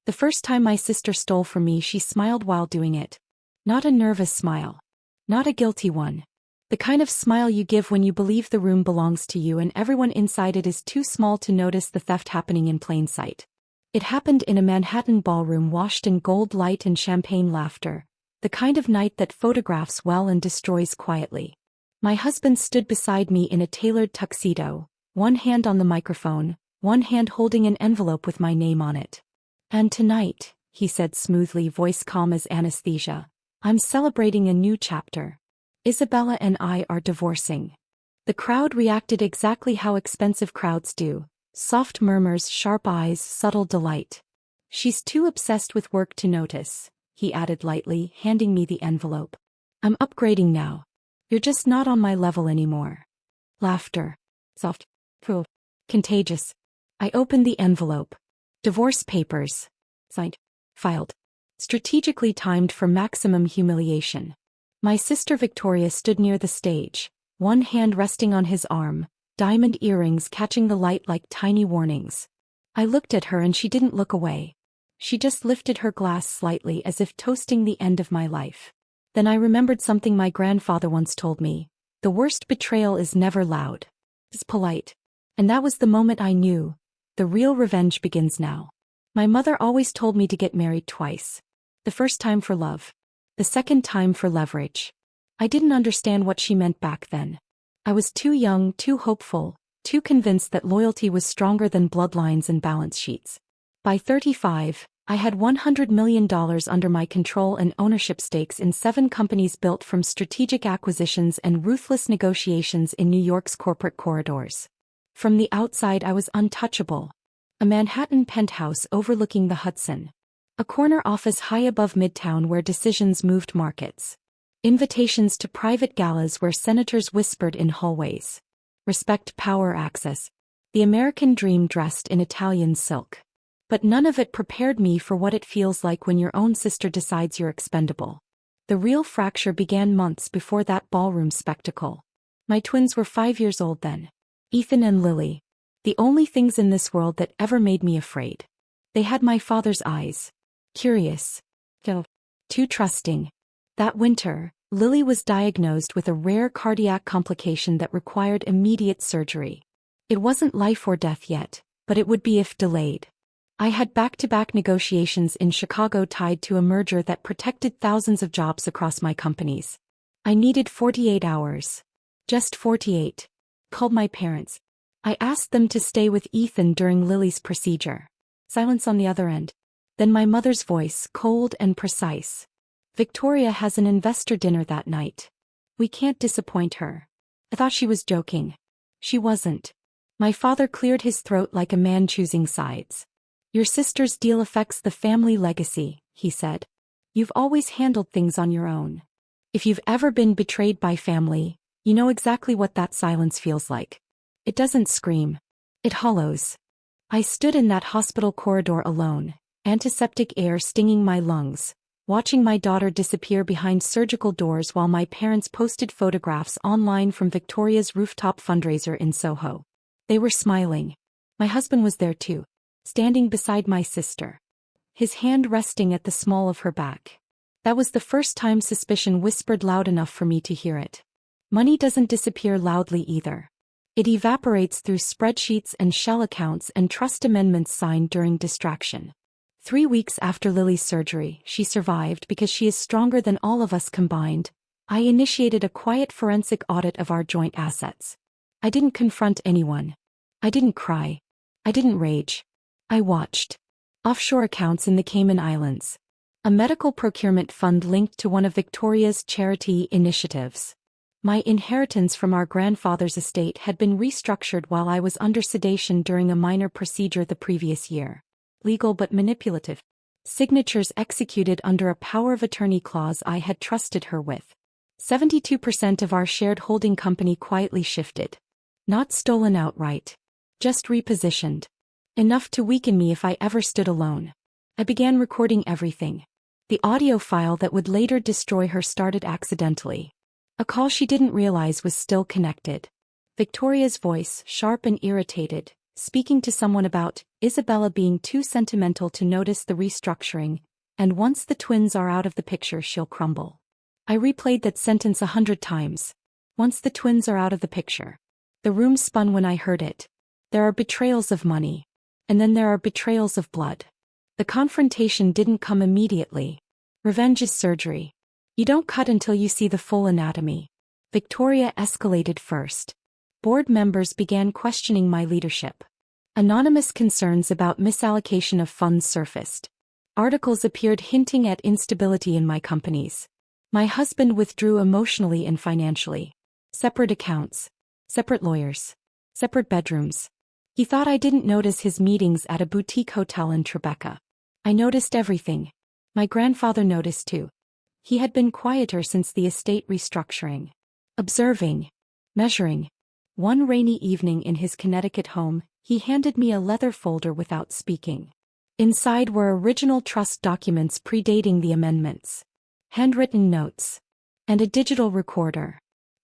The first time my sister stole from me, she smiled while doing it. Not a nervous smile. Not a guilty one. The kind of smile you give when you believe the room belongs to you and everyone inside it is too small to notice the theft happening in plain sight. It happened in a Manhattan ballroom washed in gold light and champagne laughter, the kind of night that photographs well and destroys quietly. My husband stood beside me in a tailored tuxedo, one hand on the microphone, one hand holding an envelope with my name on it. "And tonight," he said smoothly, voice calm as anesthesia, "I'm celebrating a new chapter. Isabella and I are divorcing." The crowd reacted exactly how expensive crowds do. Soft murmurs, sharp eyes, subtle delight. "She's too obsessed with work to notice," he added lightly, handing me the envelope. "I'm upgrading now. You're just not on my level anymore." Laughter. Soft. Cool. Contagious. I opened the envelope. Divorce papers. Signed. Filed. Strategically timed for maximum humiliation. My sister Victoria stood near the stage, one hand resting on his arm, diamond earrings catching the light like tiny warnings. I looked at her and she didn't look away. She just lifted her glass slightly as if toasting the end of my life. Then I remembered something my grandfather once told me. The worst betrayal is never loud. It's polite. And that was the moment I knew. The real revenge begins now. My mother always told me to get married twice. The first time for love. The second time for leverage. I didn't understand what she meant back then. I was too young, too hopeful, too convinced that loyalty was stronger than bloodlines and balance sheets. By 35, I had $100 million under my control and ownership stakes in 7 companies built from strategic acquisitions and ruthless negotiations in New York's corporate corridors. From the outside I was untouchable. A Manhattan penthouse overlooking the Hudson. A corner office high above Midtown where decisions moved markets. Invitations to private galas where senators whispered in hallways. Respect, power, access. The American dream dressed in Italian silk. But none of it prepared me for what it feels like when your own sister decides you're expendable. The real fracture began months before that ballroom spectacle. My twins were 5 years old then. Ethan and Lily. The only things in this world that ever made me afraid. They had my father's eyes. Curious. Too trusting. That winter, Lily was diagnosed with a rare cardiac complication that required immediate surgery. It wasn't life or death yet, but it would be if delayed. I had back-to-back negotiations in Chicago tied to a merger that protected thousands of jobs across my companies. I needed 48 hours. Just 48. Called my parents. I asked them to stay with Ethan during Lily's procedure. Silence on the other end. Then my mother's voice, cold and precise. "Victoria has an investor dinner that night. We can't disappoint her." I thought she was joking. She wasn't. My father cleared his throat like a man choosing sides. "Your sister's deal affects the family legacy," he said. "You've always handled things on your own. If you've ever been betrayed by family, you know exactly what that silence feels like. It doesn't scream. It hollows." I stood in that hospital corridor alone, antiseptic air stinging my lungs, watching my daughter disappear behind surgical doors while my parents posted photographs online from Victoria's rooftop fundraiser in Soho. They were smiling. My husband was there too, standing beside my sister, his hand resting at the small of her back. That was the first time suspicion whispered loud enough for me to hear it. Money doesn't disappear loudly either. It evaporates through spreadsheets and shell accounts and trust amendments signed during distraction. 3 weeks after Lily's surgery, she survived because she is stronger than all of us combined. I initiated a quiet forensic audit of our joint assets. I didn't confront anyone. I didn't cry. I didn't rage. I watched. Offshore accounts in the Cayman Islands. A medical procurement fund linked to one of Victoria's charity initiatives. My inheritance from our grandfather's estate had been restructured while I was under sedation during a minor procedure the previous year. Legal but manipulative. Signatures executed under a power of attorney clause I had trusted her with. 72% of our shared holding company quietly shifted. Not stolen outright. Just repositioned. Enough to weaken me if I ever stood alone. I began recording everything. The audio file that would later destroy her started accidentally. A call she didn't realize was still connected. Victoria's voice, sharp and irritated. speaking to someone about Isabella being too sentimental to notice the restructuring, and once the twins are out of the picture she'll crumble. I replayed that sentence 100 times. Once the twins are out of the picture. The room spun when I heard it. There are betrayals of money. And then there are betrayals of blood. The confrontation didn't come immediately. Revenge is surgery. You don't cut until you see the full anatomy. Victoria escalated first. Board members began questioning my leadership. Anonymous concerns about misallocation of funds surfaced. Articles appeared hinting at instability in my companies. My husband withdrew emotionally and financially. Separate accounts. Separate lawyers. Separate bedrooms. He thought I didn't notice his meetings at a boutique hotel in Tribeca. I noticed everything. My grandfather noticed too. He had been quieter since the estate restructuring. Observing. Measuring. One rainy evening in his Connecticut home, he handed me a leather folder without speaking. Inside were original trust documents predating the amendments. Handwritten notes. And a digital recorder.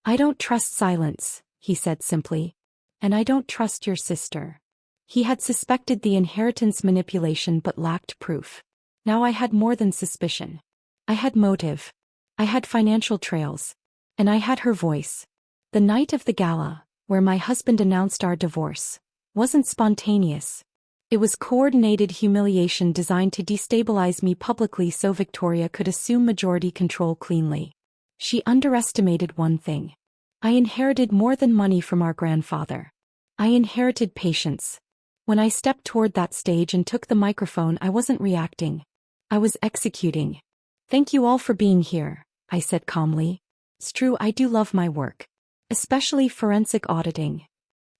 I don't trust silence, he said simply. And I don't trust your sister. He had suspected the inheritance manipulation but lacked proof. Now I had more than suspicion. I had motive. I had financial trails. And I had her voice. The night of the gala, where my husband announced our divorce, wasn't spontaneous. It was coordinated humiliation designed to destabilize me publicly so Victoria could assume majority control cleanly. She underestimated one thing. I inherited more than money from our grandfather. I inherited patience. When I stepped toward that stage and took the microphone, I wasn't reacting. I was executing. Thank you all for being here, I said calmly. It's true, I do love my work. Especially forensic auditing.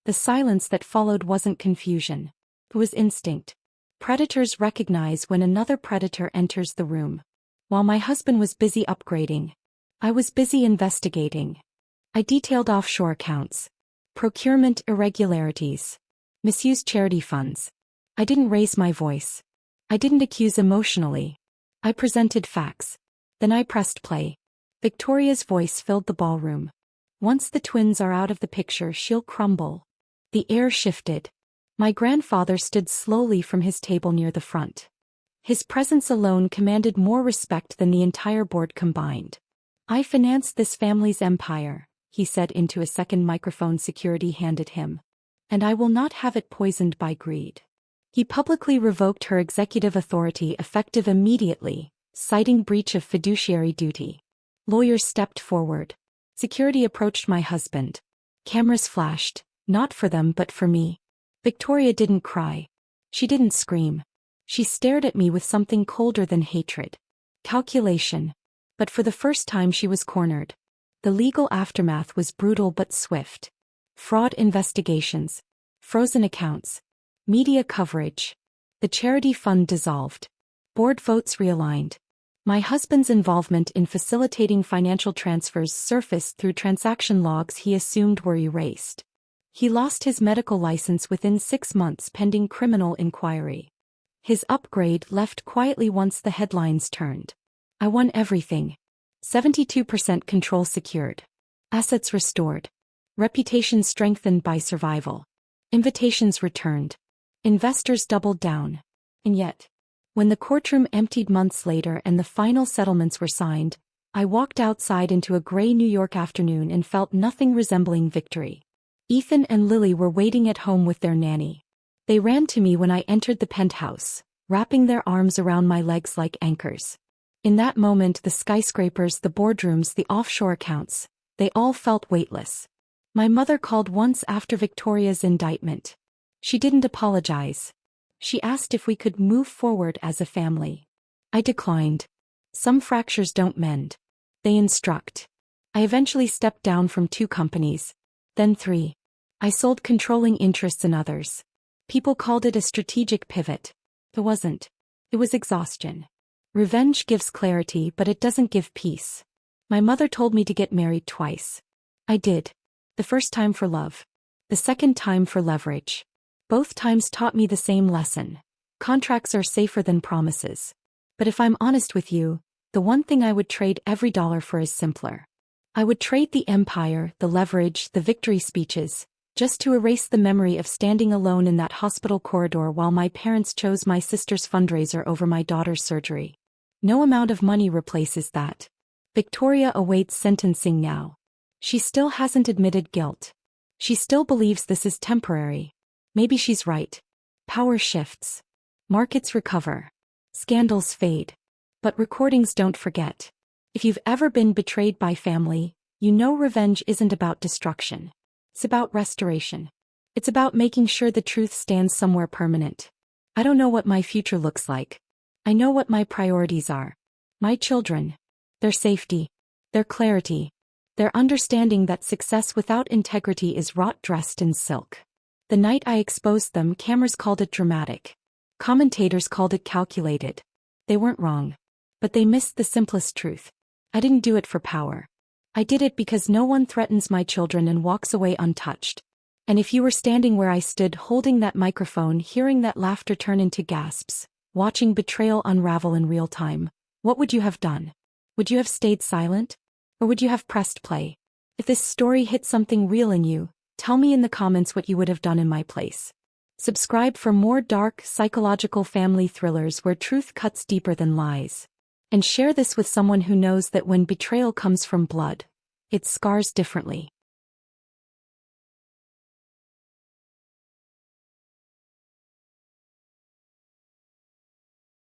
The silence that followed wasn't confusion. It was instinct. Predators recognize when another predator enters the room. While my husband was busy upgrading, I was busy investigating. I detailed offshore accounts, procurement irregularities, misused charity funds. I didn't raise my voice. I didn't accuse emotionally. I presented facts. Then I pressed play. Victoria's voice filled the ballroom. Once the twins are out of the picture, she'll crumble. The air shifted. My grandfather stood slowly from his table near the front. His presence alone commanded more respect than the entire board combined. I financed this family's empire, he said into a second microphone security handed him. And I will not have it poisoned by greed. He publicly revoked her executive authority effective immediately, citing breach of fiduciary duty. Lawyers stepped forward. Security approached my husband. Cameras flashed, not for them but for me. Victoria didn't cry. She didn't scream. She stared at me with something colder than hatred. Calculation. But for the first time she was cornered. The legal aftermath was brutal but swift. Fraud investigations. Frozen accounts. Media coverage. The charity fund dissolved. Board votes realigned. My husband's involvement in facilitating financial transfers surfaced through transaction logs he assumed were erased. He lost his medical license within 6 months pending criminal inquiry. His upgrade left quietly once the headlines turned. I won everything. 72% control secured. Assets restored. Reputation strengthened by survival. Invitations returned. Investors doubled down. And yet, when the courtroom emptied months later and the final settlements were signed, I walked outside into a gray New York afternoon and felt nothing resembling victory. Ethan and Lily were waiting at home with their nanny. They ran to me when I entered the penthouse, wrapping their arms around my legs like anchors. In that moment, the skyscrapers, the boardrooms, the offshore accounts, they all felt weightless. My mother called once after Victoria's indictment. She didn't apologize. She asked if we could move forward as a family. I declined. Some fractures don't mend. They instruct. I eventually stepped down from 2 companies, then 3. I sold controlling interests in others. People called it a strategic pivot. It wasn't. It was exhaustion. Revenge gives clarity, but it doesn't give peace. My mother told me to get married twice. I did. The first time for love. The second time for leverage. Both times taught me the same lesson. Contracts are safer than promises. But if I'm honest with you, the one thing I would trade every dollar for is simpler. I would trade the empire, the leverage, the victory speeches, just to erase the memory of standing alone in that hospital corridor while my parents chose my sister's fundraiser over my daughter's surgery. No amount of money replaces that. Victoria awaits sentencing now. She still hasn't admitted guilt. She still believes this is temporary. Maybe she's right. Power shifts. Markets recover. Scandals fade. But recordings don't forget. If you've ever been betrayed by family, you know revenge isn't about destruction. It's about restoration. It's about making sure the truth stands somewhere permanent. I don't know what my future looks like. I know what my priorities are. My children. Their safety. Their clarity. Their understanding that success without integrity is rot dressed in silk. The night I exposed them, cameras called it dramatic. Commentators called it calculated. They weren't wrong. But they missed the simplest truth. I didn't do it for power. I did it because no one threatens my children and walks away untouched. And if you were standing where I stood holding that microphone, hearing that laughter turn into gasps, watching betrayal unravel in real time, what would you have done? Would you have stayed silent? Or would you have pressed play? If this story hit something real in you, tell me in the comments what you would have done in my place. Subscribe for more dark, psychological family thrillers where truth cuts deeper than lies. And share this with someone who knows that when betrayal comes from blood, it scars differently.